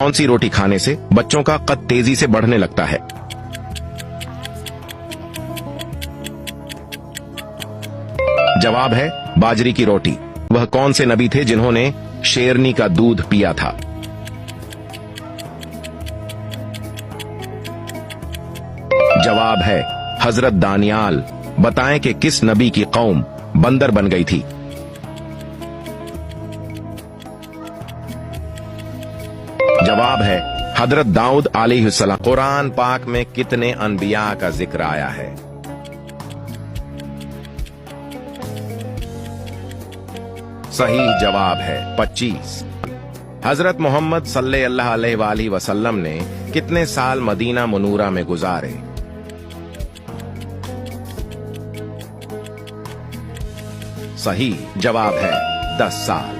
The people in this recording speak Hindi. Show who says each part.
Speaker 1: कौन सी रोटी खाने से बच्चों का कद तेजी से बढ़ने लगता है? जवाब है बाजरी की रोटी। वह कौन से नबी थे जिन्होंने शेरनी का दूध पिया था? जवाब है हजरत दानियाल। बताएं कि किस नबी की कौम बंदर बन गई थी? जवाब है हजरत दाऊद अलैहिस्सलाम। कुरान पाक में कितने अनबिया का जिक्र आया है? सही जवाब है 25। हजरत मोहम्मद सल्लल्लाहु अलैहि वसल्लम ने कितने साल मदीना मुनूरा में गुजारे? सही जवाब है 10 साल।